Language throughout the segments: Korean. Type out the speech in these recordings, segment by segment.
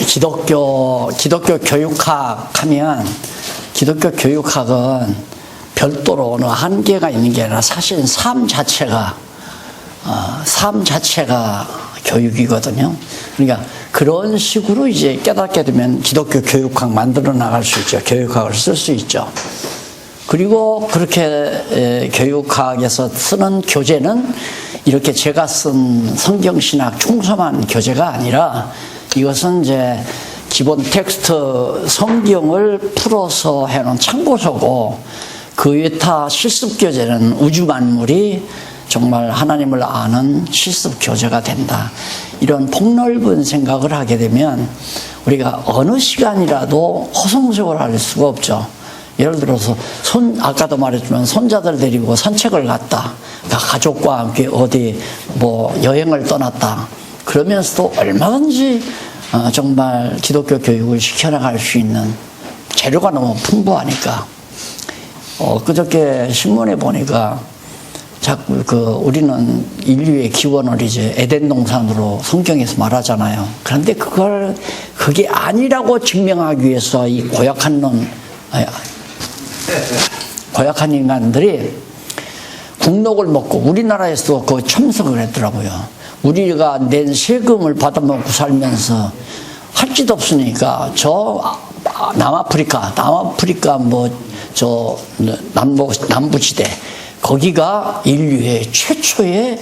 기독교 교육학 하면 기독교 교육학은 별도로 어느 한계가 있는 게 아니라 사실 삶 자체가 교육이거든요. 그러니까 그런 식으로 이제 깨닫게 되면 기독교 교육학 만들어 나갈 수 있죠. 교육학을 쓸 수 있죠. 그리고 그렇게 교육학에서 쓰는 교재는 이렇게 제가 쓴 성경신학 총서만 교재가 아니라 이것은 이제 기본 텍스트 성경을 풀어서 해놓은 참고서고 그 외타 실습 교재는 우주 만물이 정말 하나님을 아는 실습 교재가 된다. 이런 폭넓은 생각을 하게 되면 우리가 어느 시간이라도 허송세월 할 수가 없죠. 예를 들어서 아까도 말했지만 손자들 데리고 산책을 갔다. 그러니까 가족과 함께 어디 여행을 떠났다. 그러면서도 얼마든지 정말 기독교 교육을 시켜나갈 수 있는 재료가 너무 풍부하니까. 그저께 신문에 보니까 자꾸 우리는 인류의 기원을 이제 에덴 동산으로 성경에서 말하잖아요. 그런데 그게 아니라고 증명하기 위해서 이 고약한 인간들이 국록을 먹고 우리나라에서도 그 참석을 했더라고요. 우리가 낸 세금을 받아먹고 살면서 할 짓 없으니까 남아프리카 남부지대 거기가 인류의 최초의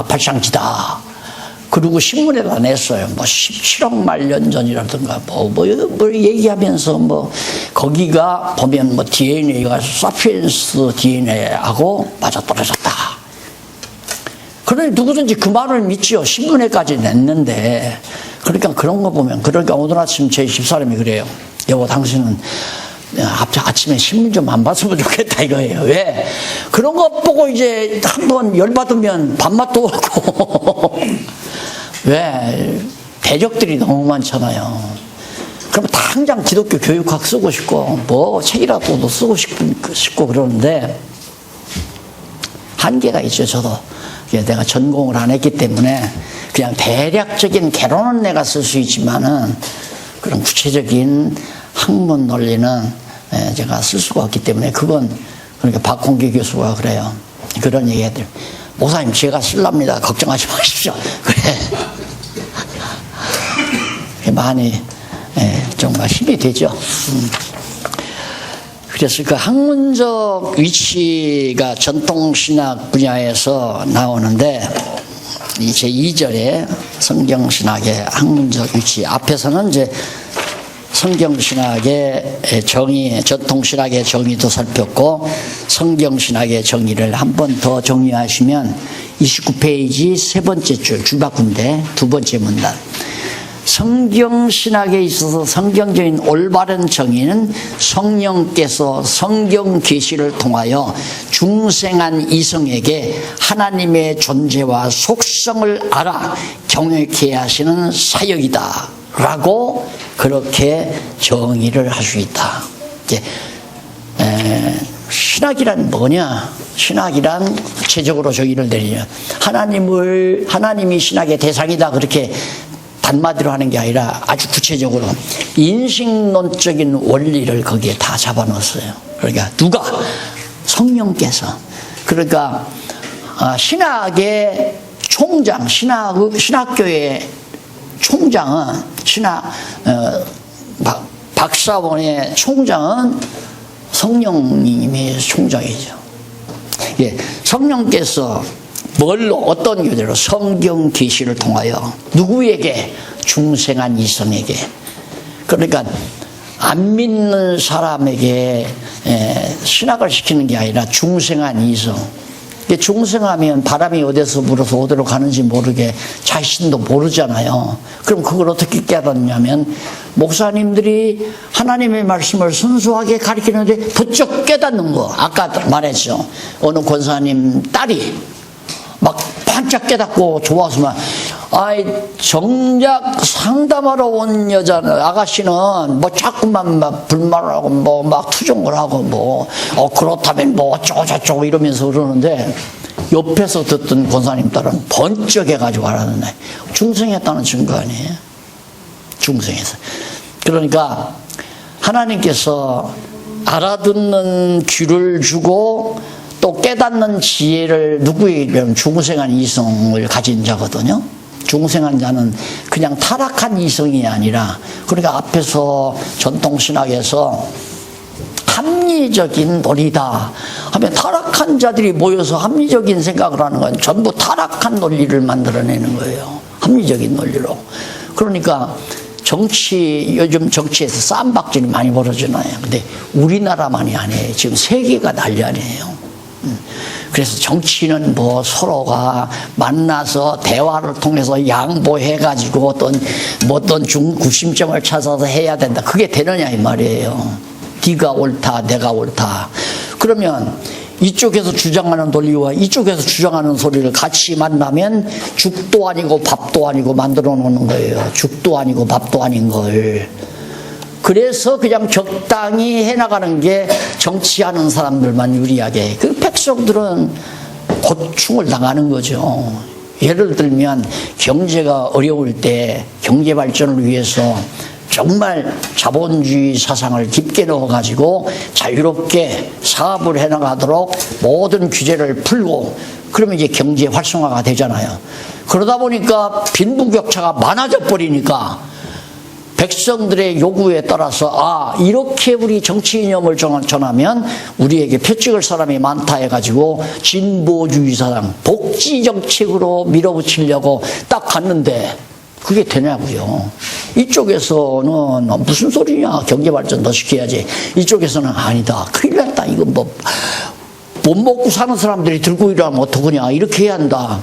발상지다. 그리고 신문에다 냈어요. 17억 만년 전이라든가 얘기하면서 거기가 보면 DNA가 사피엔스 DNA하고 맞아떨어졌다. 그러니 누구든지 그 말을 믿지요. 신문에까지 냈는데. 그러니까 그런 거 보면, 그러니까 오늘 아침 제 집사람이 그래요. 여보, 당신은 아침에 신문 좀 안 봤으면 좋겠다 이거예요. 왜? 그런 거 보고 이제 한번 열받으면 밥맛도 없고. 왜? 대적들이 너무 많잖아요. 그럼 당장 기독교 교육학 쓰고 싶고, 책이라도 쓰고 싶고 그러는데, 한계가 있죠, 저도. 내가 전공을 안 했기 때문에, 그냥 대략적인 개론은 내가 쓸 수 있지만은, 그런 구체적인 학문 논리는 제가 쓸 수가 없기 때문에, 그러니까 박홍기 교수가 그래요. 그런 얘기들. 목사님, 제가 쓸랍니다. 걱정하지 마십시오. 그래. 많이, 정말 힘이 되죠. 그래서 그 학문적 위치가 전통신학 분야에서 나오는데, 이제 2절에 성경신학의 학문적 위치, 앞에서는 이제 성경신학의 정의, 전통신학의 정의도 살폈고, 성경신학의 정의를 한 번 더 정리하시면 29페이지 세 번째 줄 바꾼데 두 번째 문단. 성경신학에 있어서 성경적인 올바른 정의는 성령께서 성경 계시를 통하여 중생한 이성에게 하나님의 존재와 속성을 알아 경외케 하시는 사역이다 라고 그렇게 정의를 할 수 있다. 신학이란 뭐냐? 신학이란 구체적으로 정의를 내리면 하나님이 신학의 대상이다 그렇게 단마디로 하는 게 아니라 아주 구체적으로 인식론적인 원리를 거기에 다 잡아넣었어요. 그러니까 누가? 성령께서. 그러니까 신학의 총장, 신학교의 총장은 박사원의 총장은 성령님이 총장이죠. 예, 성령께서 어떤 교재로 성경 계시를 통하여 누구에게? 중생한 이성에게. 그러니까 안 믿는 사람에게 신학을 시키는 게 아니라 중생한 이성. 중생하면 바람이 어디서 불어서 어디로 가는지 모르게 자신도 모르잖아요. 그럼 그걸 어떻게 깨닫냐면 목사님들이 하나님의 말씀을 순수하게 가르치는데 부쩍 깨닫는 거. 아까 말했죠. 어느 권사님 딸이 막 반짝 깨닫고 좋아서만, 정작 상담하러 온 아가씨는 자꾸만 막 불만을 하고 막 투정을 하고 그렇다면 어쩌고 이러면서 그러는데, 옆에서 듣던 권사님 딸은 번쩍해가지고 알았네. 중생했다는 증거 아니에요? 중생에서. 그러니까 하나님께서 알아듣는 귀를 주고 또 깨닫는 지혜를 누구에게 중생한 이성을 가진 자거든요. 중생한 자는 그냥 타락한 이성이 아니라, 그러니까 앞에서 전통신학에서 합리적인 논리다 하면 타락한 자들이 모여서 합리적인 생각을 하는 건 전부 타락한 논리를 만들어내는 거예요. 합리적인 논리로. 그러니까 요즘 정치에서 쌈박질이 많이 벌어지나요? 근데 우리나라만이 아니에요. 지금 세계가 난리 아니에요. 그래서 정치는 뭐 서로가 만나서 대화를 통해서 양보해가지고 어떤 구심점을 찾아서 해야 된다. 그게 되느냐 이 말이에요. 네가 옳다, 내가 옳다. 그러면 이쪽에서 주장하는 논리와 이쪽에서 주장하는 소리를 같이 만나면 죽도 아니고 밥도 아니고 만들어 놓는 거예요. 죽도 아니고 밥도 아닌 걸. 그래서 그냥 적당히 해나가는 게 정치하는 사람들만 유리하게. 그 백성들은 고충을 당하는 거죠. 예를 들면 경제가 어려울 때 경제 발전을 위해서 정말 자본주의 사상을 깊게 넣어가지고 자유롭게 사업을 해나가도록 모든 규제를 풀고, 그러면 이제 경제 활성화가 되잖아요. 그러다 보니까 빈부격차가 많아져 버리니까 백성들의 요구에 따라서 이렇게 우리 정치 이념을 전하면 우리에게 표 찍을 사람이 많다 해가지고 진보주의 사상, 복지 정책으로 밀어붙이려고 딱 갔는데 그게 되냐고요. 이쪽에서는 무슨 소리냐, 경제발전 더 시켜야지. 이쪽에서는 아니다, 큰일 났다, 이거 못 먹고 사는 사람들이 들고 일하면 어떡하냐, 이렇게 해야 한다.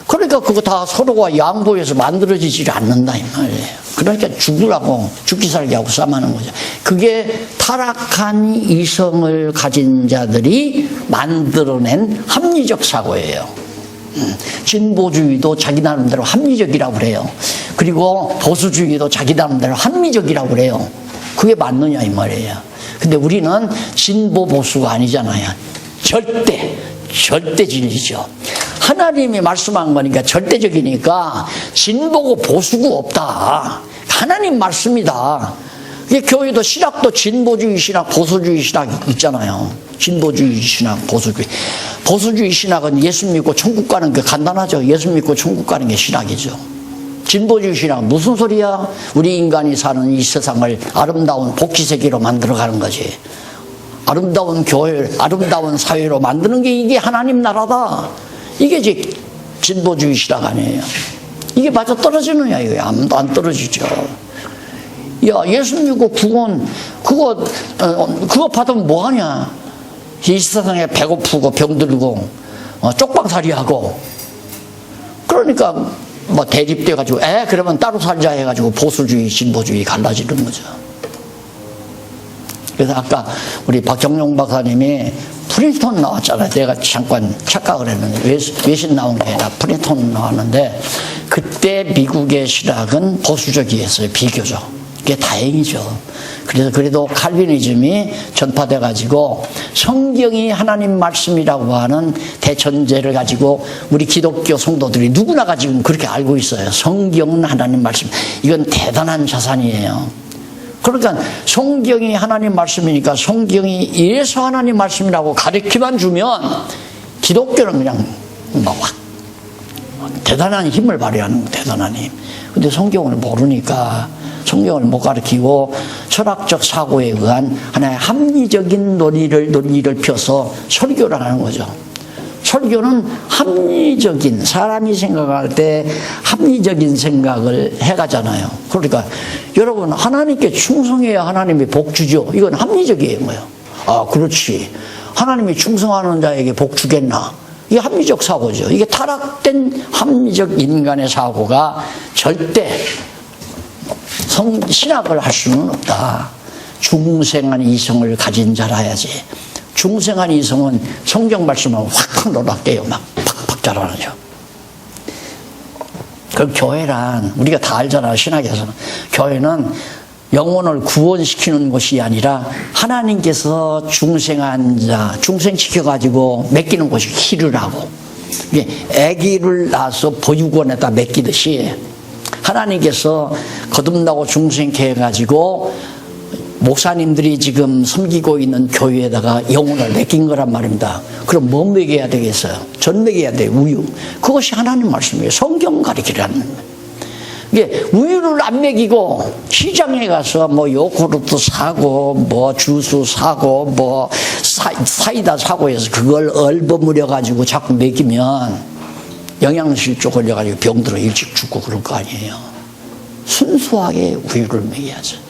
그러니까 그거 다 서로가 양보해서 만들어지질 않는다 이 말이에요. 그러니까 죽기 살기 하고 싸움하는 거죠. 그게 타락한 이성을 가진 자들이 만들어낸 합리적 사고예요. 진보주의도 자기 나름대로 합리적이라고 그래요. 그리고 보수주의도 자기 나름대로 합리적이라고 그래요. 그게 맞느냐 이 말이에요. 근데 우리는 진보 보수가 아니잖아요. 절대 진리죠. 하나님이 말씀한 거니까 절대적이니까 진보고 보수고 없다. 하나님 말씀이다. 이게 교회도 신학도 진보주의 신학, 보수주의 신학 있잖아요. 진보주의 신학, 보수주의. 보수주의 신학은 예수 믿고 천국 가는 게 간단하죠. 예수 믿고 천국 가는 게 신학이죠. 진보주의 신학 무슨 소리야? 우리 인간이 사는 이 세상을 아름다운 복지세계로 만들어가는 거지. 아름다운 교회, 아름다운 사회로 만드는 게 이게 하나님 나라다. 이게 이제 진보주의 신학 아니에요. 이게 맞아 떨어지느냐 이거야. 안 떨어지죠. 야, 예수 믿고 구원 그거 받으면 뭐하냐? 이 세상에 배고프고 병들고 쪽방살이하고, 그러니까 뭐 대립돼가지고 그러면 따로 살자 해가지고 보수주의 진보주의 갈라지는 거죠. 그래서 아까 우리 박정용 박사님이 프린스턴 나왔잖아요. 내가 잠깐 착각을 했는데 외신 나온 게 아니라 프린스턴 나왔는데, 그때 미국의 신학은 보수적이었어요. 비교적. 그게 다행이죠. 그래서 그래도 칼빈이즘이 전파돼 가지고 성경이 하나님 말씀이라고 하는 대전제를 가지고 우리 기독교 성도들이 누구나가 지금 그렇게 알고 있어요. 성경은 하나님 말씀. 이건 대단한 자산이에요. 그러니까 성경이 하나님 말씀이니까 성경이 이래서 하나님 말씀이라고 가르치만 주면 기독교는 그냥 막 대단한 힘을 발휘하는 대단한 힘. 근데 성경을 모르니까 성경을 못 가르치고 철학적 사고에 의한 하나의 합리적인 논리를 펴서 설교를 하는 거죠. 설교는 합리적인, 사람이 생각할 때 합리적인 생각을 해가잖아요. 그러니까 여러분, 하나님께 충성해야 하나님이 복 주죠. 이건 합리적인 거예요. 그렇지. 하나님이 충성하는 자에게 복 주겠나? 이게 합리적 사고죠. 이게 타락된 합리적 인간의 사고가 절대 신학을 할 수는 없다. 중생한 이성을 가진 자라야지. 중생한 이성은 성경 말씀을 확확 놀랍게요. 막 팍팍 자라나죠. 그 교회란 우리가 다 알잖아. 신학에서는 교회는 영혼을 구원시키는 곳이 아니라 하나님께서 중생한 자 중생시켜가지고 맡기는 곳이 희르라고. 아기를 낳아서 보육원에다 맡기듯이 하나님께서 거듭나고 중생케 해가지고 목사님들이 지금 섬기고 있는 교회에다가 영혼을 맡긴 거란 말입니다. 그럼 뭐 먹여야 되겠어요? 전 먹여야 돼요. 우유. 그것이 하나님 말씀이에요. 성경 가르치라는. 이게 우유를 안 먹이고 시장에 가서 뭐 요구르트 사고 뭐 주스 사고 뭐 사이다 사고 해서 그걸 얼버무려 가지고 자꾸 먹이면 영양실조 걸려가지고 병들어 일찍 죽고 그럴 거 아니에요. 순수하게 우유를 먹여야죠.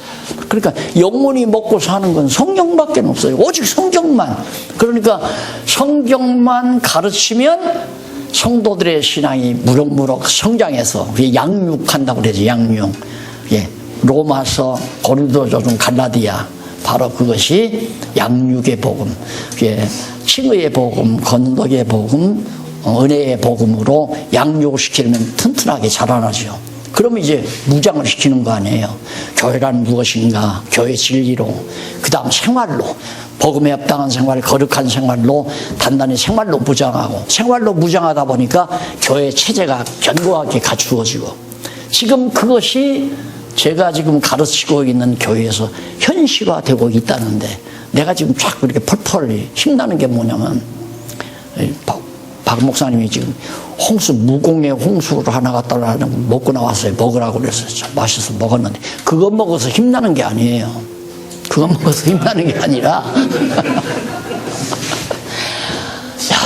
그러니까 영혼이 먹고 사는 건 성경밖에 없어요. 오직 성경만. 그러니까 성경만 가르치면 성도들의 신앙이 무럭무럭 성장해서 양육한다고 그러죠. 양육. 예. 로마서, 고린도전서, 갈라디아. 바로 그것이 양육의 복음. 예. 칭의의 복음, 건덕의 복음, 은혜의 복음으로 양육시키면 튼튼하게 자라나죠. 그러면 이제 무장을 시키는 거 아니에요. 교회란 무엇인가, 교회 진리로, 그 다음 생활로, 복음에 합당한 생활, 거룩한 생활로, 단단히 생활로 무장하고, 생활로 무장하다 보니까 교회 체제가 견고하게 갖추어지고, 지금 그것이 제가 지금 가르치고 있는 교회에서 현실화되고 있다는데, 내가 지금 자꾸 이렇게 펄펄 힘나는 게 뭐냐면, 박 목사님이 지금 홍수, 무공의 홍수를 하나 갖다 먹고 나왔어요. 먹으라고 그랬어요. 맛있어서 먹었는데, 그거 먹어서 힘나는 게 아니에요. 그거 먹어서 힘나는 게 아니라, 야,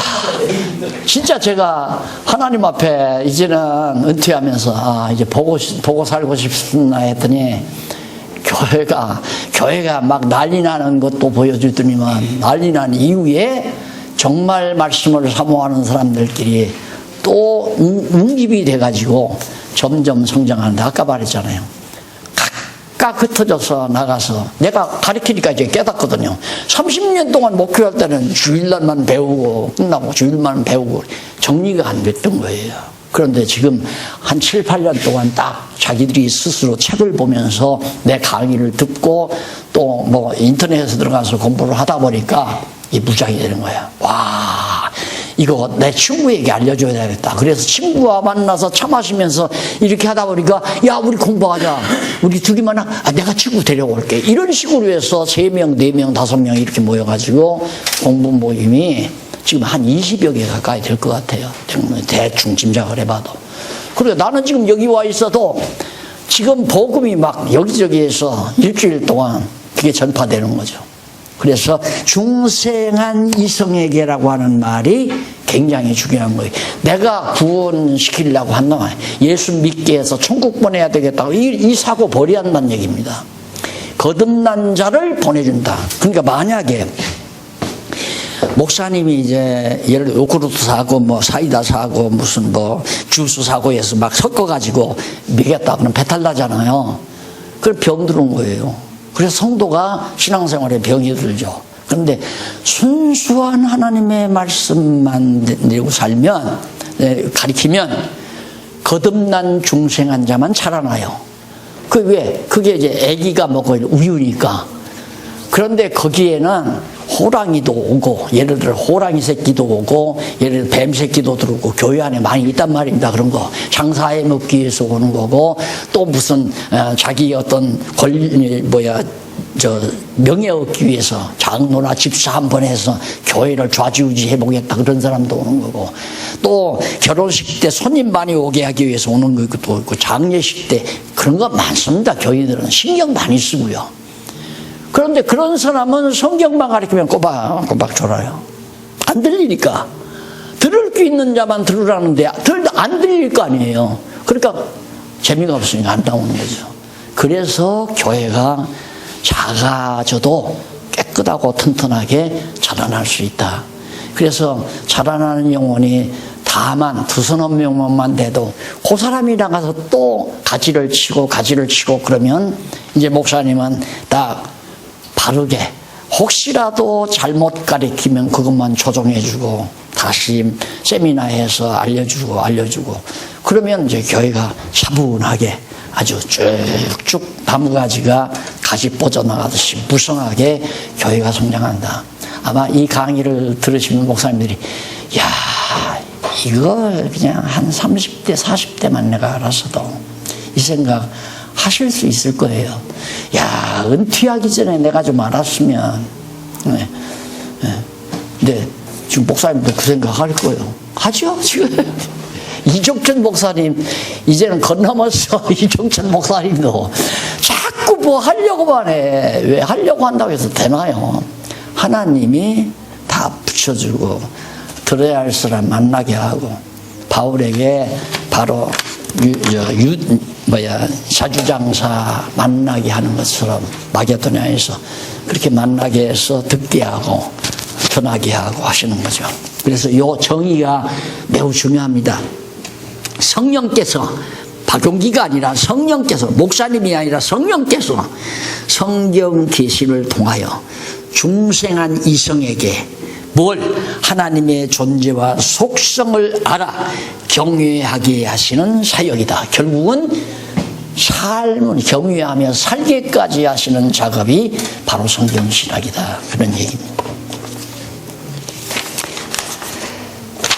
진짜 제가 하나님 앞에 이제는 은퇴하면서, 이제 보고 살고 싶나 했더니, 교회가 막 난리 나는 것도 보여주더니만, 난리 난 이후에 정말 말씀을 사모하는 사람들끼리 또 웅집이 돼가지고 점점 성장하는데, 아까 말했잖아요. 각각 흩어져서 나가서 내가 가르치니까 이제 깨닫거든요. 30년 동안 목회할 때는 주일날만 배우고 끝나고 주일만 배우고 정리가 안 됐던 거예요. 그런데 지금 한 7, 8년 동안 딱 자기들이 스스로 책을 보면서 내 강의를 듣고 또 뭐 인터넷에 들어가서 공부를 하다 보니까 이 무장이 되는 거야. 와, 이거 내 친구에게 알려줘야 되겠다. 그래서 친구와 만나서 차 마시면서 이렇게 하다 보니까, 야, 우리 공부하자. 우리 둘이만 내가 친구 데려올게. 이런 식으로 해서 3명, 4명, 5명 이렇게 모여가지고 공부 모임이 지금 한 20여 개 가까이 될 것 같아요. 대충 짐작을 해봐도. 그리고 나는 지금 여기 와 있어도 지금 복음이 막 여기저기에서 일주일 동안 그게 전파되는 거죠. 그래서 중생한 이성에게라고 하는 말이 굉장히 중요한 거예요. 내가 구원시키려고 한다면 예수 믿게 해서 천국 보내야 되겠다고 이 사고 버려야 한다는 얘기입니다. 거듭난 자를 보내준다. 그러니까 만약에 목사님이 이제 예를 들어 요구르트 사고 뭐 사이다 사고 무슨 뭐 주스 사고 해서 막 섞어가지고 먹였다 그러면 배탈 나잖아요. 그럼 병드는 거예요. 그래서 성도가 신앙생활에 병이 들죠. 그런데 순수한 하나님의 말씀만 내고 살면, 가리키면 거듭난 중생한 자만 자라나요. 그게 이제 아기가 먹을 우유니까. 그런데 거기에는 호랑이도 오고, 예를 들어 호랑이 새끼도 오고, 예를 들어 뱀 새끼도 들어오고, 교회 안에 많이 있단 말입니다. 그런 거. 장사해 먹기 위해서 오는 거고, 또 무슨, 자기 어떤 명예 얻기 위해서 장로나 집사 한 번 해서 교회를 좌지우지 해보겠다. 그런 사람도 오는 거고, 또 결혼식 때 손님 많이 오게 하기 위해서 오는 것도 있고, 장례식 때 그런 거 많습니다. 교인들은 신경 많이 쓰고요. 그런데 그런 사람은 성경만 가르치면 꼬박꼬박 졸아요. 안 들리니까. 들을 게 있는 자만 들으라는데 안 들릴 거 아니에요. 그러니까 재미가 없으니까 안 나오는 거죠. 그래서 교회가 작아져도 깨끗하고 튼튼하게 자라날 수 있다. 그래서 자라나는 영혼이 다만 2~3명만 돼도 그 사람이 나가서 또 가지를 치고 그러면 이제 목사님은 딱 바르게 혹시라도 잘못 가르치면 그것만 조정해주고 다시 세미나에서 알려주고 그러면 이제 교회가 차분하게 아주 쭉쭉 나무가지가 가지 뻗어나가듯이 무성하게 교회가 성장한다. 아마 이 강의를 들으시는 목사님들이 야, 이거 그냥 한 30대 40대만 내가 알았어도 이 생각 하실 수 있을 거예요. 야, 은퇴하기 전에 내가 좀 알았으면. 네. 네. 근데 지금 목사님도 그 생각 할 거예요. 하죠, 지금. 이종천 목사님, 이제는 건너었어. 이종천 목사님도. 자꾸 뭐 하려고만 해. 왜 하려고 한다고 해서 되나요? 하나님이 다 붙여주고, 들어야 할 사람 만나게 하고, 바울에게 바로 사주장사 만나게 하는 것처럼 마게도냐에서 그렇게 만나게 해서 듣게 하고 전하게 하고 하시는 거죠. 그래서 이 정의가 매우 중요합니다. 성령께서, 박용기가 아니라 성령께서, 목사님이 아니라 성령께서 성경 계시를 통하여 중생한 이성에게 뭘? 하나님의 존재와 속성을 알아 경외하게 하시는 사역이다. 결국은 삶을 경외하며 살게까지 하시는 작업이 바로 성경신학이다. 그런 얘기입니다.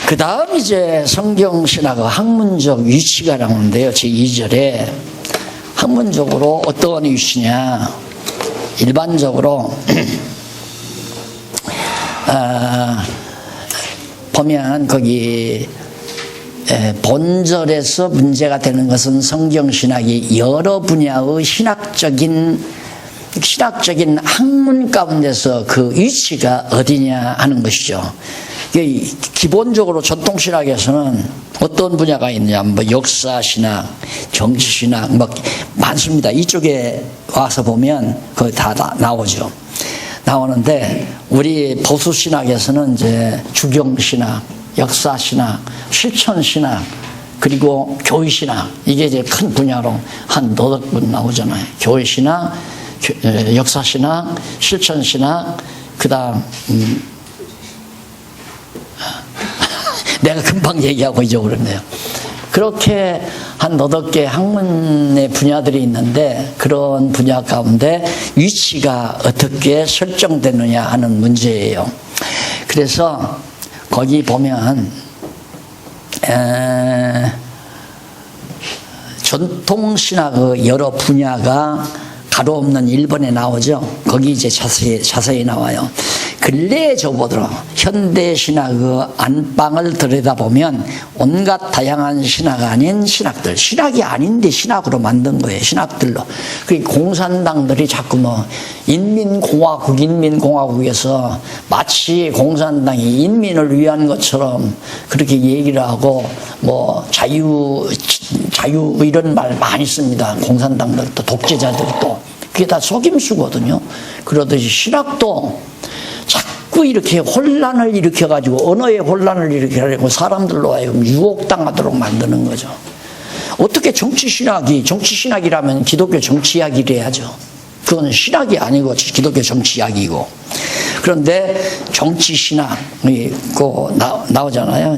그 다음 이제 성경신학의 학문적 위치가 나오는데요. 제2절에 학문적으로 어떤 위치냐. 일반적으로 보면 거기 본절에서 문제가 되는 것은 성경신학이 여러 분야의 신학적인 학문 가운데서 그 위치가 어디냐 하는 것이죠. 기본적으로 전통신학에서는 어떤 분야가 있느냐, 뭐 역사신학, 정치신학, 뭐 많습니다. 이쪽에 와서 보면 거의 다 나오죠. 나오는데 우리 보수신학에서는 이제 주경신학, 역사신학, 실천신학, 그리고 교회신학, 이게 이제 큰 분야로 한 8분 나오잖아요. 교회신학, 역사신학, 실천신학, 그 다음 내가 금방 얘기하고 잊어버렸네요. 그렇게 한 8개 학문의 분야들이 있는데 그런 분야 가운데 위치가 어떻게 설정되느냐 하는 문제예요. 그래서 거기 보면 전통신학의 여러 분야가 가로 없는 1번에 나오죠. 거기 이제 자세히 나와요. 근래에 접어들어 현대신학의 안방을 들여다보면 온갖 다양한 신학 아닌 신학들, 신학이 아닌데 신학으로 만든 거예요. 신학들로. 그 공산당들이 자꾸 뭐 인민공화국에서 마치 공산당이 인민을 위한 것처럼 그렇게 얘기를 하고 뭐 자유 이런 말 많이 씁니다. 공산당들도 독재자들도. 그게 다 속임수거든요. 그러듯이 신학도 자꾸 이렇게 혼란을 일으켜가지고 언어의 혼란을 일으켜가지고 사람들로 하여금 유혹당하도록 만드는 거죠. 어떻게 정치신학이라면 기독교 정치이야기를 해야죠. 그건 신학이 아니고 기독교 정치이야기고. 그런데 정치신학이 나오잖아요.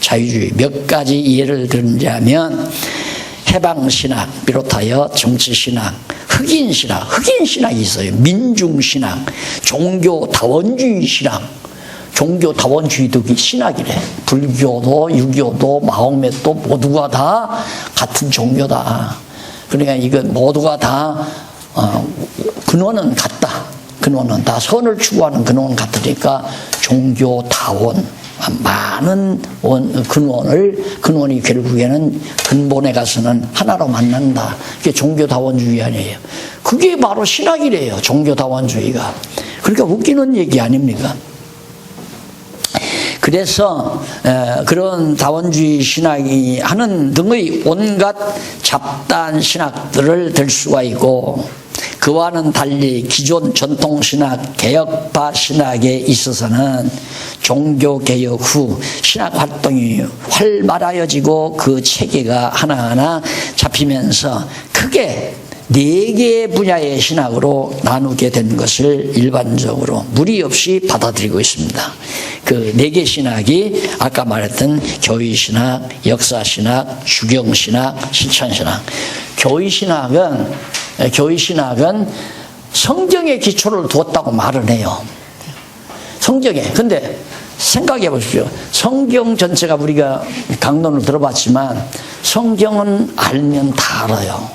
자유주의. 몇 가지 예를 들자면 해방신학 비롯하여 정치신학, 흑인신학이 있어요. 민중신학, 종교다원주의 신학, 종교다원주의도 신학이래. 불교도, 유교도, 마호메도 모두가 다 같은 종교다. 그러니까 이건 모두가 다 근원은 같다. 근원은 다 선을 추구하는 근원은 같으니까 종교다원. 많은 근원이 결국에는 근본에 가서는 하나로 만난다. 그게 종교다원주의 아니에요. 그게 바로 신학이래요. 종교다원주의가. 그러니까 웃기는 얘기 아닙니까? 그래서 그런 다원주의 신학이 하는 등의 온갖 잡다한 신학들을 들 수가 있고, 그와는 달리 기존 전통신학, 개혁파 신학에 있어서는 종교개혁 후 신학활동이 활발해지고 그 체계가 하나하나 잡히면서 크게 4개의 분야의 신학으로 나누게 된 것을 일반적으로 무리 없이 받아들이고 있습니다. 그 4개 신학이 아까 말했던 교회신학, 역사신학, 주경신학, 실천신학. 교회신학은 성경에 기초를 두었다고 말을 해요. 성경에. 근데 생각해 보십시오. 성경 전체가 우리가 강론을 들어봤지만 성경은 알면 다 알아요.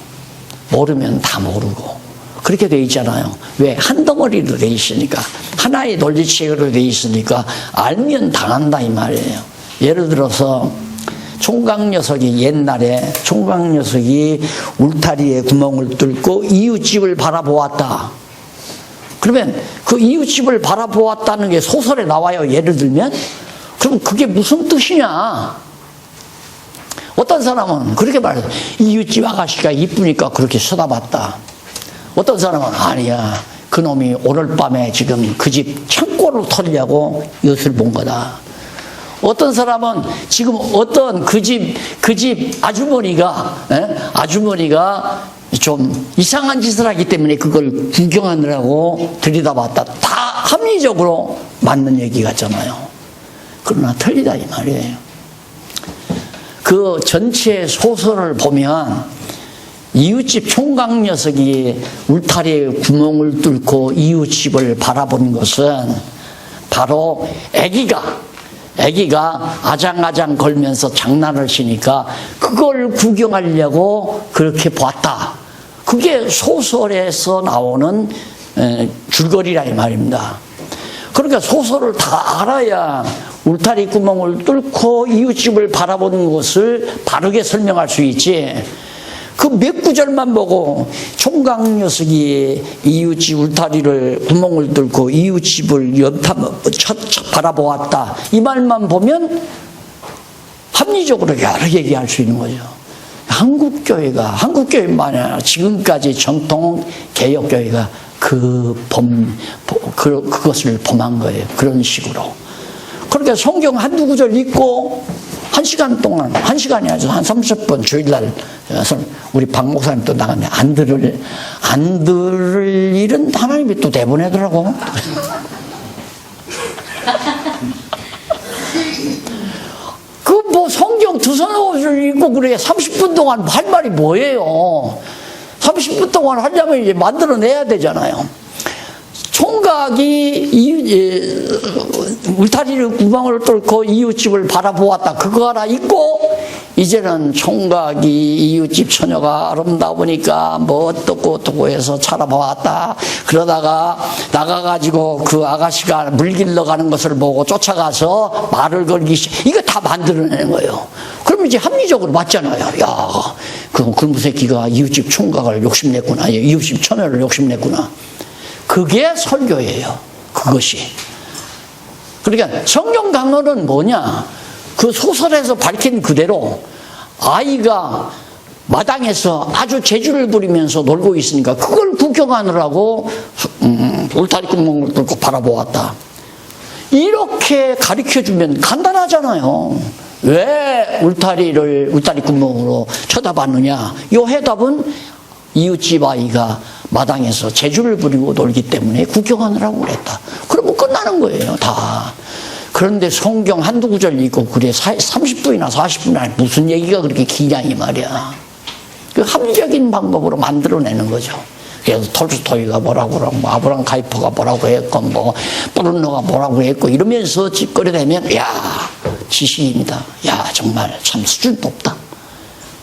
모르면 다 모르고. 그렇게 돼 있잖아요. 왜? 한 덩어리로 돼 있으니까. 하나의 논리체계로 돼 있으니까 알면 당한다 이 말이에요. 예를 들어서 총각 녀석이 옛날에 총각 녀석이 울타리에 구멍을 뚫고 이웃집을 바라보았다. 그러면 그 이웃집을 바라보았다는 게 소설에 나와요. 예를 들면. 그럼 그게 무슨 뜻이냐? 어떤 사람은 그렇게 말해요. 이웃집 아가씨가 이쁘니까 그렇게 쳐다봤다. 어떤 사람은 아니야. 그놈이 오늘 밤에 지금 그 집 창고를 털려고 이웃을 본 거다. 어떤 사람은 지금 어떤 그 집 아주머니가 좀 이상한 짓을 하기 때문에 그걸 구경하느라고 들여다봤다. 다 합리적으로 맞는 얘기 같잖아요. 그러나 틀리다 이 말이에요. 그 전체 소설을 보면 이웃집 총각 녀석이 울타리에 구멍을 뚫고 이웃집을 바라보는 것은 바로 애기가 아장아장 걸면서 장난을 치니까 그걸 구경하려고 그렇게 봤다. 그게 소설에서 나오는 줄거리라 이 말입니다. 그러니까 소설을 다 알아야 울타리 구멍을 뚫고 이웃집을 바라보는 것을 바르게 설명할 수 있지. 그 몇 구절만 보고 총각 녀석이 이웃집 울타리를 구멍을 뚫고 이웃집을 바라보았다. 이 말만 보면 합리적으로 여러 얘기할 수 있는 거죠. 한국교회만 아니라 지금까지 전통 개혁교회가 그것을 범한 거예요. 그런 식으로. 그러니까 성경 한두 구절 읽고 1시간 동안, 1시간이 아니죠. 한 30분 주일날 우리 박 목사님 또 나갔네. 안 들을 일은 하나님이 또 내보내더라고. 그 뭐 성경 두서너 구절 읽고 그래 30분 동안 할 말이 뭐예요? 30분 동안 하려면 이제 만들어내야 되잖아요. 총각이 울타리를 구멍을 뚫고 이웃집을 바라보았다. 그거 하나 있고 이제는 총각이 이웃집 처녀가 아름다우니까 뭐 어떻고 해서 찾아보았다. 그러다가 나가가지고 그 아가씨가 물 길러 가는 것을 보고 쫓아가서 말을 걸기 이거 다 만들어내는 거예요. 그러면 이제 합리적으로 맞잖아요. 야, 그놈 새끼가 이웃집 총각을 욕심냈구나. 이웃집 처녀를 욕심냈구나. 그게 설교예요. 그것이. 그러니까 성경 강론은 뭐냐? 그 소설에서 밝힌 그대로 아이가 마당에서 아주 재주를 부리면서 놀고 있으니까 그걸 구경하느라고 울타리 구멍을 뚫고 바라보았다. 이렇게 가르쳐주면 간단하잖아요. 왜 울타리 구멍으로 쳐다봤느냐? 이 해답은 이웃집 아이가 마당에서 재주를 부리고 놀기 때문에 구경하느라고 그랬다. 그러면 끝나는 거예요, 다. 그런데 성경 한두 구절 읽고 그래 30분이나 40분이나 무슨 얘기가 그렇게 기냐 이 말이야. 그 합리적인 방법으로 만들어내는 거죠. 그래서 톨스토이가 뭐라고 그러고 아브람 카이퍼가 뭐라고 했고 뭐 브룬노가 뭐라고 했고 이러면서 짓거려대면 야 지식인이다. 야 정말 참 수준 높다.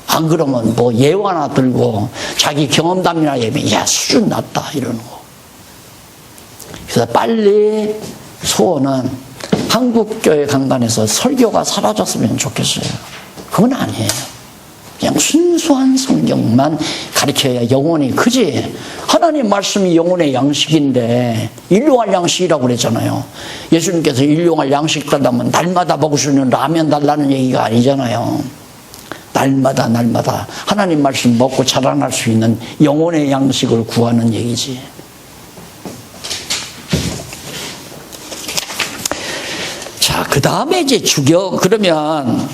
안 그러면 뭐 예화 하나 들고 자기 경험담이나 얘기하면 야 수준 낮다 이러는 거. 그래서 빨리 소원은 한국교회 강단에서 설교가 사라졌으면 좋겠어요. 그건 아니에요. 그냥 순수한 성경만 가르쳐야 영혼이 크지. 하나님 말씀이 영혼의 양식인데 일용할 양식이라고 그랬잖아요. 예수님께서 일용할 양식 달라면 날마다 먹을 수 있는 라면 달라는 얘기가 아니잖아요. 날마다 하나님 말씀 먹고 자라날 수 있는 영혼의 양식을 구하는 얘기지. 자, 그 다음에 이제 그러면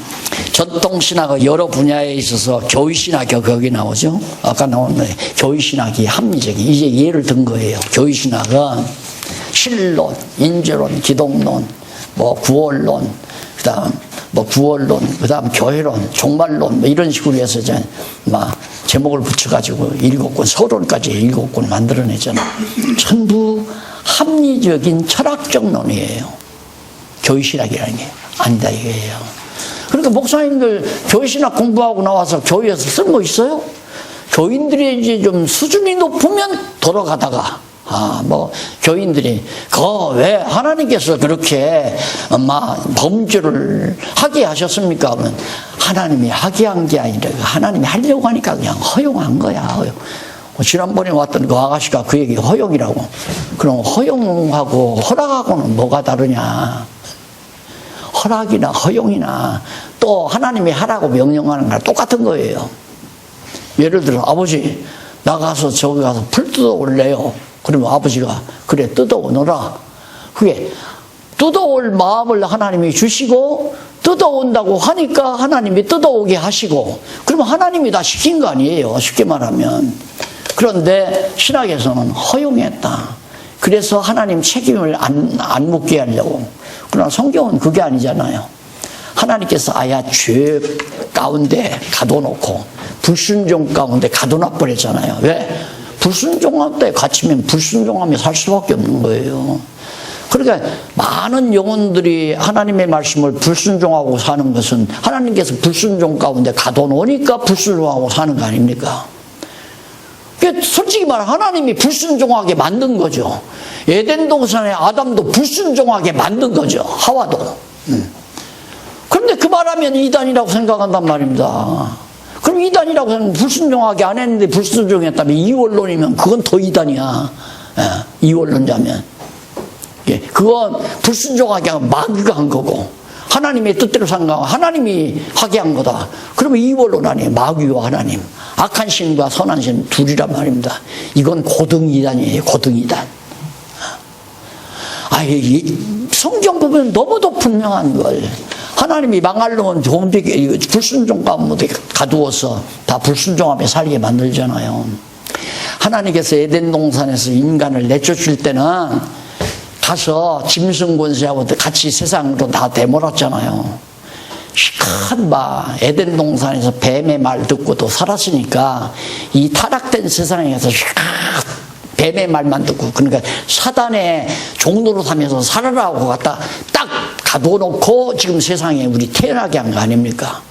전통신학의 여러 분야에 있어서 교의신학이 거기 나오죠. 아까 나온 교의신학이 합리적인 이제 예를 든 거예요. 교의신학은 신론, 인재론, 기독론, 뭐 구원론, 그다음 교회론, 종말론, 뭐 이런 식으로 해서 이제 막 제목을 붙여가지고 7권, 서론까지 7권 만들어내잖아. 전부 합리적인 철학적 논의예요. 교회신학이라는 게 아니다 이거예요. 그러니까 목사님들 교회신학 공부하고 나와서 교회에서 쓸모 있어요? 교인들이 이제 좀 수준이 높으면 돌아가다가 교인들이 왜 하나님께서 그렇게 범죄를 하게 하셨습니까? 그러면 하나님이 하게 한 게 아니라 하나님이 하려고 하니까 그냥 허용한 거야. 허용. 지난번에 왔던 그 아가씨가 그 얘기 허용이라고. 그럼 허용하고 허락하고는 뭐가 다르냐? 허락이나 허용이나 또 하나님이 하라고 명령하는 거랑 똑같은 거예요. 예를 들어 아버지 나가서 저기 가서 풀 뜯어올래요. 그러면 아버지가 그래 뜯어오너라. 그게 뜯어올 마음을 하나님이 주시고 뜯어온다고 하니까 하나님이 뜯어오게 하시고 그러면 하나님이 다 시킨 거 아니에요. 쉽게 말하면. 그런데 신학에서는 허용했다. 그래서 하나님 책임을 안 묻게 하려고. 그러나 성경은 그게 아니잖아요. 하나님께서 아야 죄 가운데 가둬놓고 불순종 가운데 가둬놔 버렸잖아요. 왜? 불순종할 때 갇히면 불순종하며 살 수밖에 없는 거예요. 그러니까 많은 영혼들이 하나님의 말씀을 불순종하고 사는 것은 하나님께서 불순종 가운데 가둬놓으니까 불순종하고 사는 거 아닙니까? 솔직히 말해 하나님이 불순종하게 만든 거죠. 에덴 동산에 아담도 불순종하게 만든 거죠. 하와도. 그런데 그 말하면 이단이라고 생각한단 말입니다. 그럼 이단이라고 생각하면 불순종하게 안 했는데 불순종했다면 이원론이면 그건 더 이단이야. 이원론자면. 그건 불순종하게 한 마귀가 한 거고 하나님의 뜻대로 산 거 하나님이 하게 한 거다. 그러면 이원론 아니에요. 마귀와 하나님. 악한 신과 선한 신 둘이란 말입니다. 이건 고등이단이에요. 고등이단. 성경 보면 너무도 분명한 걸. 하나님이 망할 놈은 불순종 가운데 가두어서 다 불순종하며 살게 만들잖아요. 하나님께서 에덴 동산에서 인간을 내쫓을 때는 가서 짐승 권세하고 같이 세상으로 다 내몰았잖아요. 큰 에덴 동산에서 뱀의 말 듣고도 살았으니까 이 타락된 세상에서 뱀의 말만 듣고 그러니까 사단의 종로로 사면서 살아라고 갖다 딱 가둬놓고 지금 세상에 우리 태어나게 한 거 아닙니까?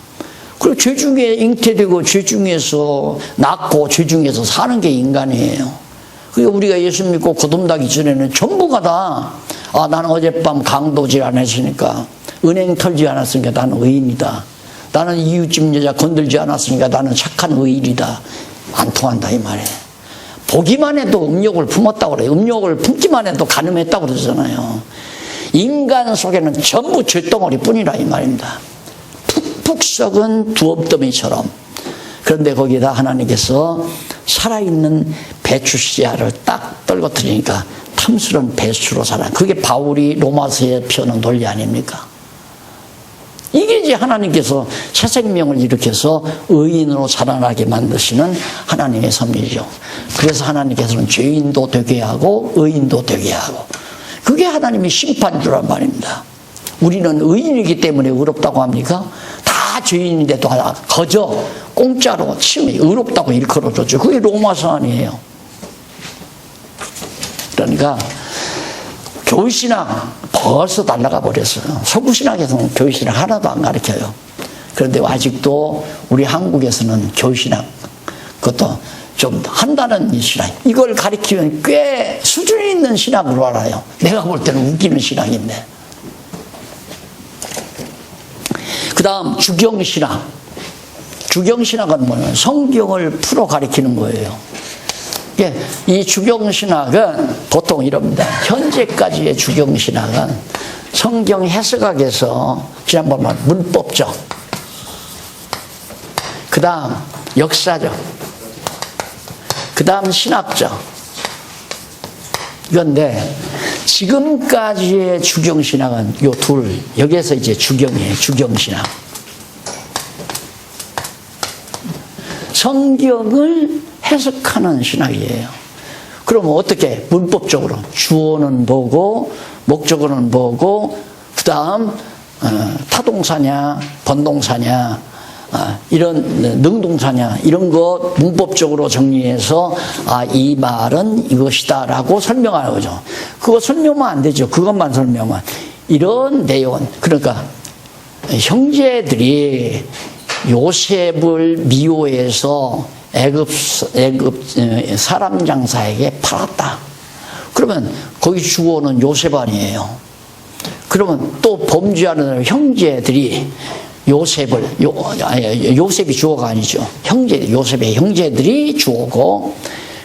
그리고 죄 중에 잉태되고 죄 중에서 낳고 죄 중에서 사는 게 인간이에요. 그러니까 우리가 예수 믿고 거듭나기 전에는 전부가 다 나는 어젯밤 강도질 안 했으니까 은행 털지 않았으니까 나는 의인이다. 나는 이웃집 여자 건들지 않았으니까 나는 착한 의인이다. 안 통한다 이 말이에요. 보기만 해도 음욕을 품었다고 그래요. 음욕을 품기만 해도 간음했다고 그러잖아요. 인간 속에는 전부 죄덩어리 뿐이라 이 말입니다. 푹푹 썩은 두업더미처럼. 그런데 거기다 하나님께서 살아있는 배추 씨앗을 딱 떨궈뜨리니까 탐스러운 배추로 살아. 그게 바울이 로마서에 펴는 논리 아닙니까? 이게 이제 하나님께서 새 생명을 일으켜서 의인으로 자라나게 만드시는 하나님의 섭리죠. 그래서 하나님께서는 죄인도 되게 하고 의인도 되게 하고 그게 하나님의 심판주란 말입니다. 우리는 의인이기 때문에 의롭다고 합니까? 다 죄인인데도 거저 공짜로 치매 의롭다고 일컬어줬죠. 그게 로마서 아니에요. 그러니까 교회신학 벌써 날아가 버렸어요. 서구신학에서는 교회신학 하나도 안 가르쳐요. 그런데 아직도 우리 한국에서는 교회신학 그것도 좀 한다는 신학 이걸 가르치면 꽤 수준 있는 신학으로 알아요. 내가 볼 때는 웃기는 신학인데. 그 다음 주경신학. 주경신학은 뭐냐면 성경을 풀어 가르치는 거예요. 이 주경신학은 보통 이럽니다. 현재까지의 주경신학은 성경 해석학에서 지난번 말 문법적, 그 다음 역사적, 그 다음 신학적. 그런데 지금까지의 주경신학은 요 둘, 여기에서 이제 주경이에요. 주경신학. 성경을 해석하는 신학이에요. 그러면 어떻게? 문법적으로 주어는 뭐고 목적어는 뭐고 그 다음 타동사냐 번동사냐 이런 능동사냐 이런 거 문법적으로 정리해서 이 말은 이것이다 라고 설명하는 거죠. 그거 설명하면 안 되죠. 그것만 설명하면 이런 내용은, 그러니까 형제들이 요셉을 미워해서 애굽 사람 장사에게 팔았다. 그러면 거기 주어는 요셉 아니에요. 그러면 또 범죄하는 형제들이 요셉이 주어가 아니죠. 요셉의 형제들이 주어고,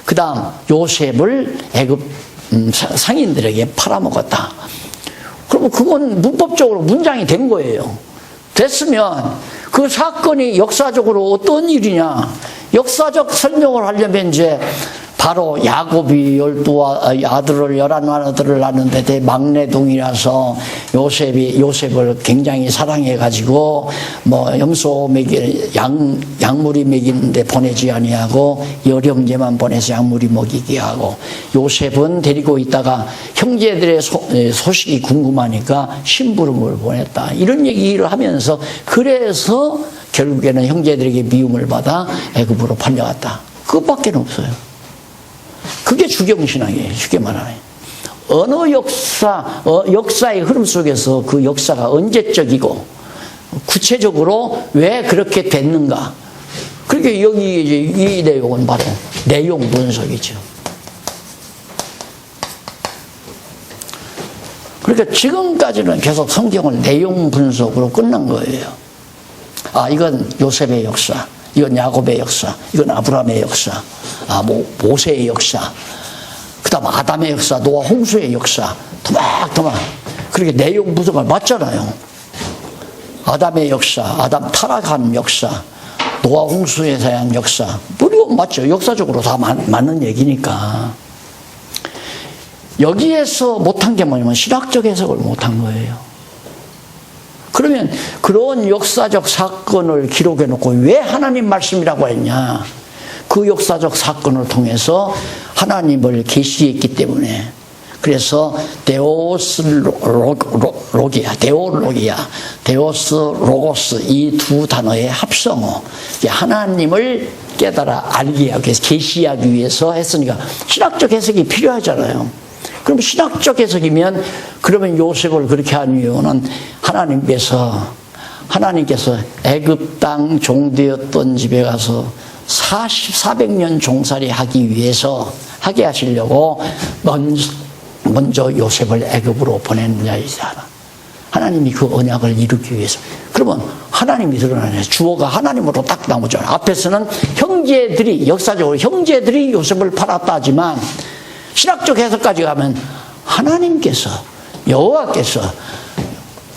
그 다음 요셉을 애굽 상인들에게 팔아먹었다. 그러면 그건 문법적으로 문장이 된 거예요. 됐으면 그 사건이 역사적으로 어떤 일이냐, 역사적 설명을 하려면 이제 바로 야곱이 11아들을 낳는데 막내 동이라서 요셉을 굉장히 사랑해가지고 염소 양무리 먹이는데 보내지 아니하고 열형제만 보내서 양무리 먹이게 하고, 요셉은 데리고 있다가 형제들의 소식이 궁금하니까 심부름을 보냈다. 이런 얘기를 하면서, 그래서 결국에는 형제들에게 미움을 받아 애굽으로 팔려갔다. 그것밖에 없어요. 그게 주경신앙이에요. 쉽게 말하면. 어느 역사의 흐름 속에서 그 역사가 언제적이고 구체적으로 왜 그렇게 됐는가. 그러니까 여기 이 내용은 바로 내용 분석이죠. 그러니까 지금까지는 계속 성경을 내용 분석으로 끝난 거예요. 이건 요셉의 역사, 이건 야곱의 역사, 이건 아브라함의 역사, 모세의 역사, 그 다음 아담의 역사, 노아 홍수의 역사, 토막토막. 그렇게 내용 분석을 맞잖아요. 아담의 역사, 아담 타락한 역사, 노아 홍수에 대한 역사, 이거 맞죠. 역사적으로 다 맞는 얘기니까. 여기에서 못한 게 뭐냐면 신학적 해석을 못한 거예요. 그러면 그런 역사적 사건을 기록해 놓고 왜 하나님 말씀이라고 했냐? 그 역사적 사건을 통해서 하나님을 계시했기 때문에. 그래서 데오스 로고스 이 두 단어의 합성어, 하나님을 깨달아 알게 하기 위해서, 계시하기 위해서 했으니까 신학적 해석이 필요하잖아요. 그럼 신학적 해석이면, 그러면 요셉을 그렇게 한 이유는 하나님께서 애굽 땅 종되었던 집에 가서 400년 종살이 하게 하시려고 먼저 요셉을 애굽으로 보낸 자이다. 하나님이 그 언약을 이루기 위해서. 그러면 하나님이 드러나네. 주어가 하나님으로 딱 나오잖아요. 앞에서는 역사적으로 형제들이 요셉을 팔았다 하지만, 신학적 해석까지 가면 하나님께서, 여호와께서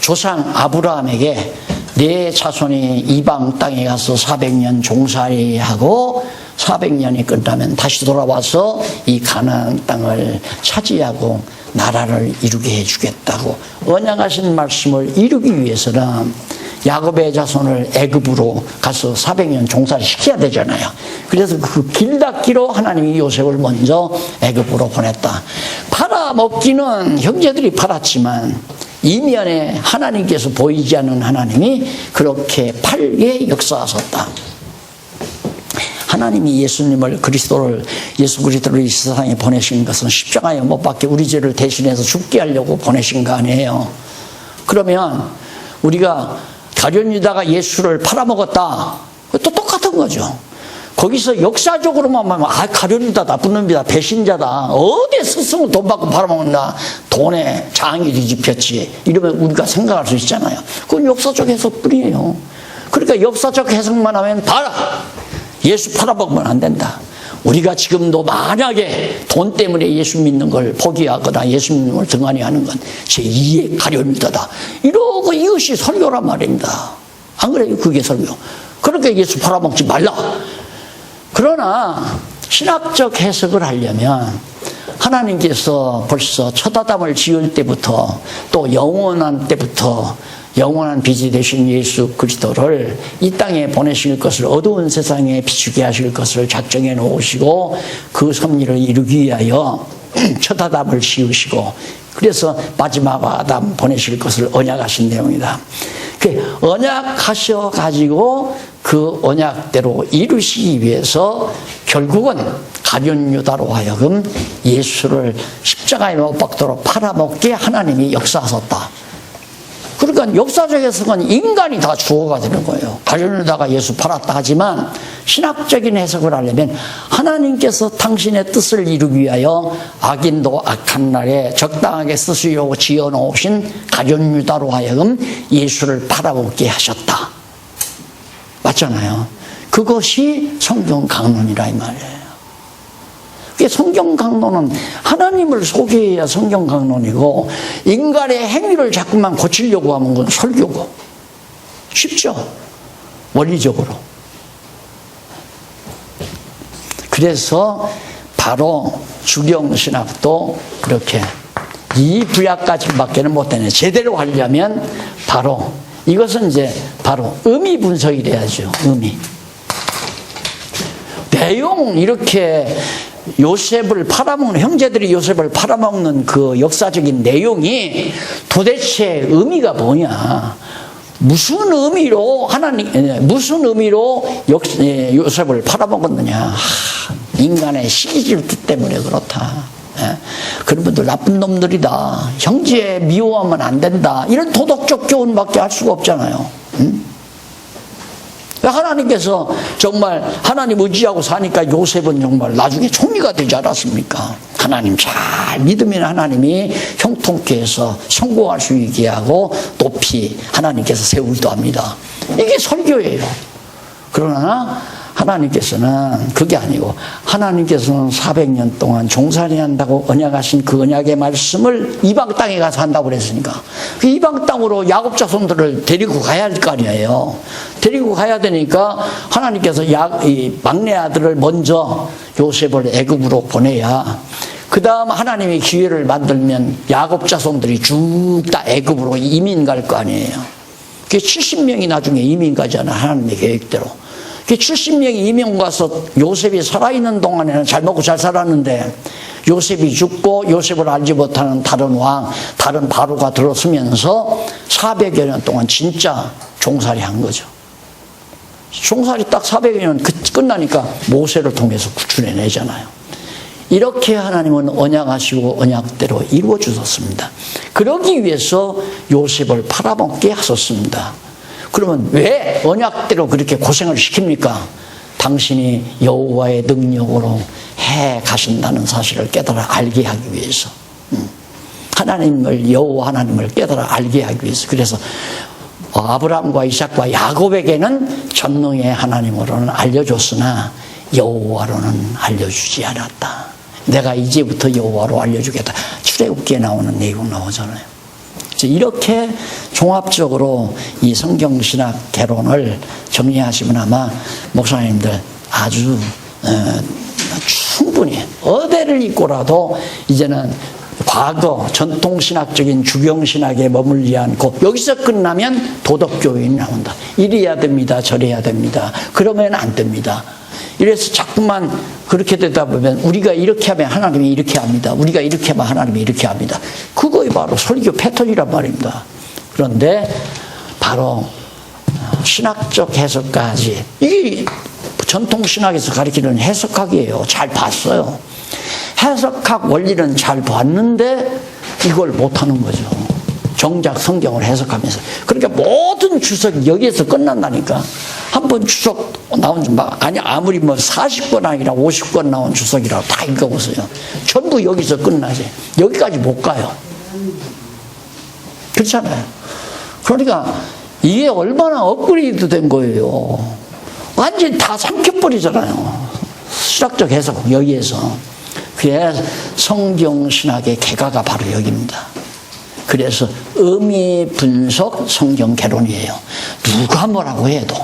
조상 아브라함에게 내 자손이 이방 땅에 가서 400년 종살이하고 400년이 끝나면 다시 돌아와서 이 가나안 땅을 차지하고 나라를 이루게 해주겠다고 언약하신 말씀을 이루기 위해서는 야곱의 자손을 애굽으로 가서 400년 종살이 시켜야 되잖아요. 그래서 그 길닫기로 하나님이 요셉을 먼저 애굽으로 보냈다. 팔아먹기는 형제들이 팔았지만 이면에 하나님께서 보이지 않는 하나님이 그렇게 팔게 역사하셨다. 하나님이 예수 그리스도를 이 세상에 보내신 것은 십자가에 못 박혀 우리 죄를 대신해서 죽게 하려고 보내신 거 아니에요. 그러면 우리가 가룟 유다가 예수를 팔아먹었다. 또 똑같은 거죠. 거기서 역사적으로만 보면 가룟 유다 나쁜 놈이다, 배신자다, 어디에 스승을 돈 받고 팔아먹는다, 돈에 장이 뒤집혔지, 이러면 우리가 생각할 수 있잖아요. 그건 역사적 해석뿐이에요. 그러니까 역사적 해석만 하면 다 예수 팔아먹으면 안 된다. 우리가 지금도 만약에 돈 때문에 예수 믿는 걸 포기하거나 예수 믿는 걸 등한히 하는 건 제2의 가룟 유다다. 이러고 이것이 설교란 말입니다. 안 그래요? 그게 설교. 그러니까 예수 팔아먹지 말라. 그러나 신학적 해석을 하려면 하나님께서 벌써 첫 아담을 지을 때부터 또 영원한 때부터 영원한 빛이 되신 예수 그리스도를 이 땅에 보내실 것을, 어두운 세상에 비추게 하실 것을 작정해 놓으시고 그 섭리를 이루기 위하여 첫 아담을 지으시고, 그래서 마지막 아담 보내실 것을 언약하신 내용이다. 그 언약하셔 가지고 그 언약대로 이루시기 위해서 결국은 가룟 유다로 하여금 예수를 십자가에 못 박도록 팔아먹게 하나님이 역사하셨다. 그러니까 역사적 해석은 인간이 다 주어가 되는 거예요. 가려다가 예수 팔았다 하지만 신학적인 해석을 하려면 하나님께서 당신의 뜻을 이루기 위하여 악인도 악한 날에 적당하게 쓰시려고 지어놓으신 가룟유다로 하여금 예수를 팔아먹게 하셨다. 맞잖아요. 그것이 성경 강론이라 이 말이에요. 성경 강론은 하나님을 소개해야 성경 강론이고, 인간의 행위를 자꾸만 고치려고 하면 건 설교고. 쉽죠? 원리적으로. 그래서 바로 주경신학도 그렇게 이 분야까지밖에는 못 되네. 제대로 하려면 바로 이것은 이제 바로 의미 분석이 돼야죠. 의미. 내용 이렇게 요셉을 팔아먹는, 형제들이 요셉을 팔아먹는 그 역사적인 내용이 도대체 의미가 뭐냐? 무슨 의미로 무슨 의미로 요셉을 팔아먹었느냐? 인간의 시기질투 때문에 그렇다. 그런 분들 나쁜 놈들이다. 형제 미워하면 안 된다. 이런 도덕적 교훈밖에 할 수가 없잖아요. 하나님께서 정말 하나님 의지하고 사니까 요셉은 정말 나중에 총리가 되지 않았습니까? 하나님 잘 믿으면 하나님이 형통케 해서 성공할 수 있게 하고 높이 하나님께서 세우기도 합니다. 이게 설교예요. 그러나 하나님께서는 그게 아니고, 하나님께서는 400년 동안 종살이 한다고 언약하신 그 언약의 말씀을 이방 땅에 가서 한다고 그랬으니까 그 이방 땅으로 야곱 자손들을 데리고 가야 할 거 아니에요. 데리고 가야 되니까 하나님께서 이 막내 아들을 먼저 요셉을 애굽으로 보내야, 그 다음 하나님이 기회를 만들면 야곱 자손들이 쭉 다 애굽으로 이민 갈 거 아니에요. 그게 70명이 나중에 이민 가잖아, 하나님의 계획대로. 70명이 이민 가서 요셉이 살아있는 동안에는 잘 먹고 잘 살았는데, 요셉이 죽고 요셉을 알지 못하는 다른 왕, 다른 바로가 들어서면서 400여 년 동안 진짜 종살이 한 거죠. 종살이 딱 400여 년 끝나니까 모세를 통해서 구출해내잖아요. 이렇게 하나님은 언약하시고 언약대로 이루어 주셨습니다. 그러기 위해서 요셉을 팔아먹게 하셨습니다. 그러면 왜 언약대로 그렇게 고생을 시킵니까? 당신이 여호와의 능력으로 해 가신다는 사실을 깨달아 알게 하기 위해서. 하나님을, 여호와 하나님을 깨달아 알게 하기 위해서. 그래서 아브라함과 이삭과 야곱에게는 전능의 하나님으로는 알려줬으나 여호와로는 알려주지 않았다. 내가 이제부터 여호와로 알려주겠다. 출애굽기에 나오는 내용 나오잖아요. 이렇게 종합적으로 이 성경신학 개론을 정리하시면 아마 목사님들 아주 충분히 어디를 읽고라도 이제는 과거 전통신학적인 주경신학에 머물지 않고, 여기서 끝나면 도덕교훈이 나온다. 이래야 됩니다, 저래야 됩니다, 그러면 안 됩니다. 이래서 자꾸만 그렇게 되다 보면 우리가 이렇게 하면 하나님이 이렇게 합니다, 우리가 이렇게 하면 하나님이 이렇게 합니다. 그거이 바로 설교 패턴이란 말입니다. 그런데 바로 신학적 해석까지, 이게 전통신학에서 가르치는 해석학이에요. 잘 봤어요. 해석학 원리는 잘 봤는데 이걸 못하는 거죠. 정작 성경을 해석하면서. 그러니까 모든 주석이 여기에서 끝난다니까. 한 번 주석 나온 아니 아무리 40권 아니라 50권 나온 주석이라고 다 읽어보세요. 전부 여기서 끝나지. 여기까지 못 가요. 그렇잖아요. 그러니까 이게 얼마나 업그레이드 된 거예요. 완전히 다 삼켜버리잖아요. 신학적 해석 여기에서. 그래서 성경신학의 개가가 바로 여기입니다. 그래서 의미 분석 성경 개론이에요. 누가 뭐라고 해도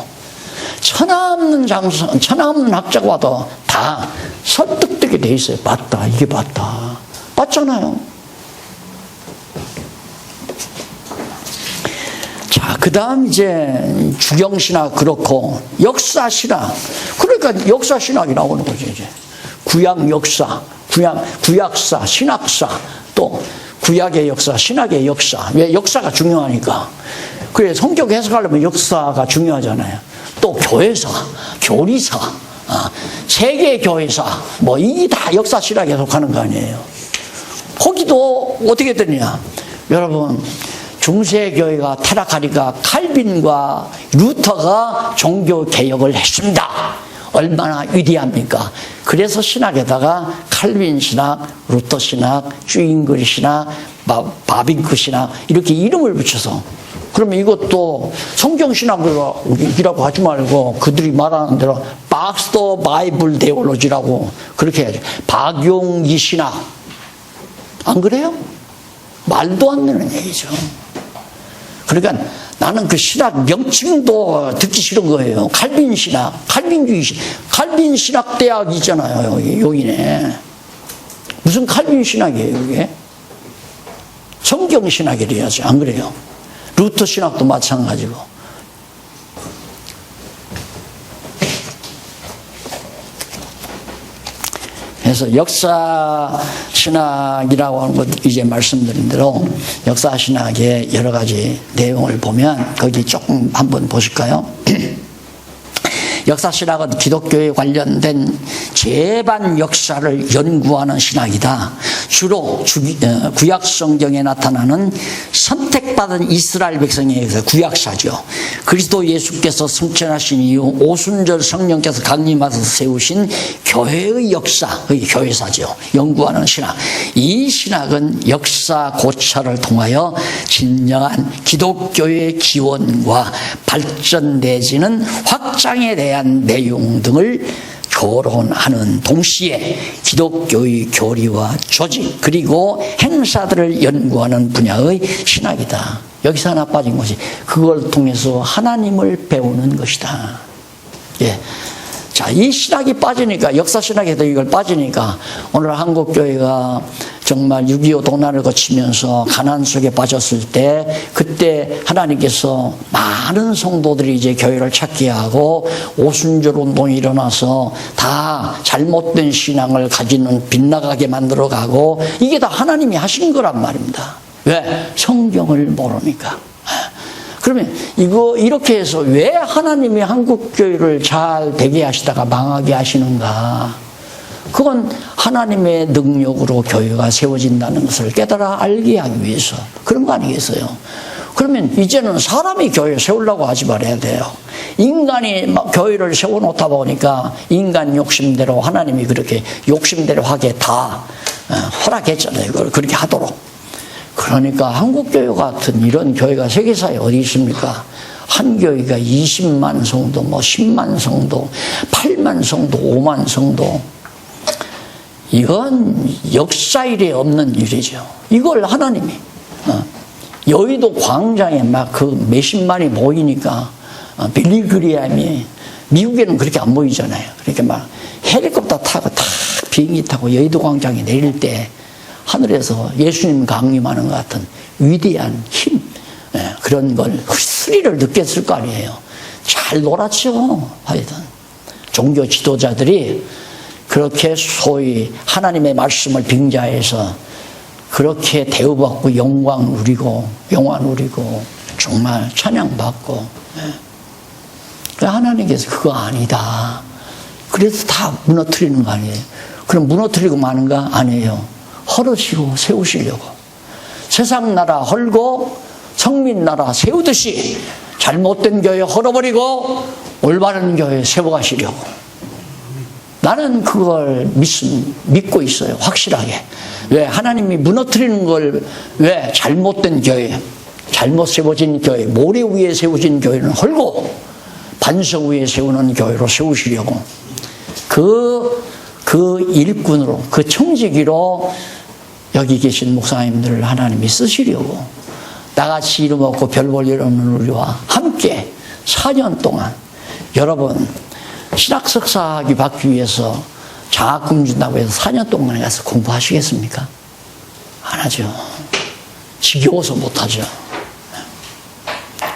천하없는 학자가 와도 다 설득되게 돼 있어요. 맞다, 이게 맞다. 맞잖아요. 자, 그 다음 이제 주경신학 그렇고 역사신학. 그러니까 역사신학이 나오는 거죠, 이제. 구약 역사, 구약사, 신학사, 또 구약의 역사, 신학의 역사. 왜? 역사가 중요하니까. 그래, 성경 해석하려면 역사가 중요하잖아요. 또 교회사, 교리사, 세계교회사, 이게 다 역사 신학에 속하는 거 아니에요. 거기도 어떻게 되느냐. 여러분, 중세교회가 타락하니까 칼빈과 루터가 종교개혁을 했습니다. 얼마나 위대합니까? 그래서 신학에다가 칼빈 신학, 루터 신학, 쭈잉글 신학, 바빙크 신학 이렇게 이름을 붙여서, 그러면 이것도 성경신학이라고 하지 말고 그들이 말하는 대로 박스터 바이블 데올로지라고 그렇게 해야죠. 박용기 신학. 안 그래요? 말도 안 되는 얘기죠. 그러니까 나는 그 신학 명칭도 듣기 싫은 거예요. 칼빈 신학, 칼빈주의 신학, 칼빈 신학 대학 있잖아요. 여기네. 무슨 칼빈 신학이에요, 이게? 성경 신학이래야지. 안 그래요? 루터 신학도 마찬가지고. 그래서 역사 신학이라고 하는 것 이제 말씀드린 대로 역사 신학의 여러 가지 내용을 보면 거기 조금 한번 보실까요? 역사신학은 기독교에 관련된 재반 역사를 연구하는 신학이다. 주로 구약 성경에 나타나는 선택받은 이스라엘 백성에 의해서 구약사죠. 그리스도 예수께서 승천하신 이후 오순절 성령께서 강림하셔서 세우신 교회의 역사, 그게 교회사죠. 연구하는 신학. 이 신학은 역사 고찰을 통하여 진정한 기독교의 기원과 발전 내지는 확장에 대한 내용 등을 교론하는 동시에 기독교의 교리와 조직 그리고 행사들을 연구하는 분야의 신학이다. 여기서 하나 빠진 것이 그걸 통해서 하나님을 배우는 것이다. 예. 자, 이 신학이 빠지니까, 역사 신학에도 이걸 빠지니까, 오늘 한국교회가 정말 6.25 동란을 거치면서 가난 속에 빠졌을 때, 그때 하나님께서 많은 성도들이 이제 교회를 찾게 하고, 오순절 운동이 일어나서 다 잘못된 신앙을 가지는 빗나가게 만들어 가고, 이게 다 하나님이 하신 거란 말입니다. 왜? 성경을 모르니까. 그러면 이렇게 해서 왜 하나님이 한국교회를 잘 되게 하시다가 망하게 하시는가? 그건 하나님의 능력으로 교회가 세워진다는 것을 깨달아 알게 하기 위해서 그런 거 아니겠어요? 그러면 이제는 사람이 교회 세우려고 하지 말아야 돼요. 인간이 막 교회를 세워놓다 보니까 인간 욕심대로 하나님이 그렇게 욕심대로 하게 다 허락했잖아요. 그걸 그렇게 하도록. 그러니까 한국교회 같은 이런 교회가 세계사에 어디 있습니까? 한 교회가 20만 성도, 10만 성도, 8만 성도, 5만 성도. 이건 역사일에 없는 일이죠. 이걸 하나님이 여의도 광장에 막 그 몇십만이 모이니까 빌리그리암이 미국에는 그렇게 안 보이잖아요. 그렇게 막 헬리콥터 타고 탁 비행기 타고 여의도 광장에 내릴 때 하늘에서 예수님 강림하는 것 같은 위대한 힘, 그런 걸 스릴을 느꼈을 거 아니에요. 잘 놀았죠. 하여튼 종교 지도자들이 그렇게 소위 하나님의 말씀을 빙자해서 그렇게 대우받고 영광 누리고 정말 찬양받고, 하나님께서 그거 아니다. 그래서 다 무너뜨리는 거 아니에요. 그럼 무너뜨리고 마는가? 아니에요. 헐으시고 세우시려고. 세상 나라 헐고 성민 나라 세우듯이 잘못된 교회 헐어버리고 올바른 교회 세워가시려고. 나는 그걸 믿고 있어요. 확실하게. 왜? 하나님이 무너뜨리는 걸 왜? 잘못된 교회, 잘못 세워진 교회, 모래 위에 세워진 교회는 헐고 반석 위에 세우는 교회로 세우시려고. 그 일꾼으로, 그 청지기로 여기 계신 목사님들을 하나님이 쓰시려고 나같이 이름 없고 별 볼 일 없는 우리와 함께 4년 동안 여러분 신학 석사학위 받기 위해서 장학금 준다고 해서 4년 동안 가서 공부하시겠습니까? 안 하죠. 지겨워서 못하죠.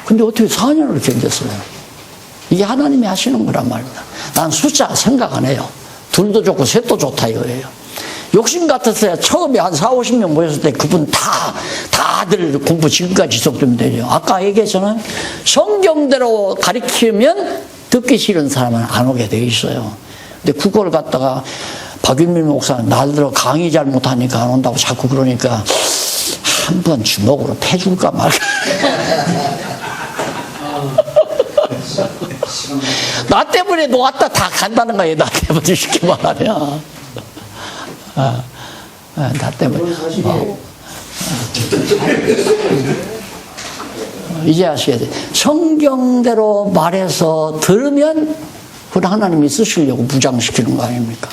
근데 어떻게 4년을 견뎠어요? 이게 하나님이 하시는 거란 말입니다. 난 숫자 생각 안 해요. 둘도 좋고 셋도 좋다 이거예요. 욕심 같았어야 처음에 한 4, 50명 모였을 때 그분 다들 공부 지금까지 지속되면 되죠. 아까 얘기했잖아요. 성경대로 가르치면 듣기 싫은 사람은 안 오게 돼 있어요. 근데 그걸 갖다가 박윤민 목사는 날들어 강의 잘 못하니까 안 온다고 자꾸 그러니까 한 번 주먹으로 패줄까 말까. 나 때문에 놓았다 다 간다는 거예요. 나 때문에 쉽게 말하면. 나 때문에. 이제 아셔야 돼. 성경대로 말해서 들으면 그걸 하나님이 쓰시려고 무장시키는 거 아닙니까?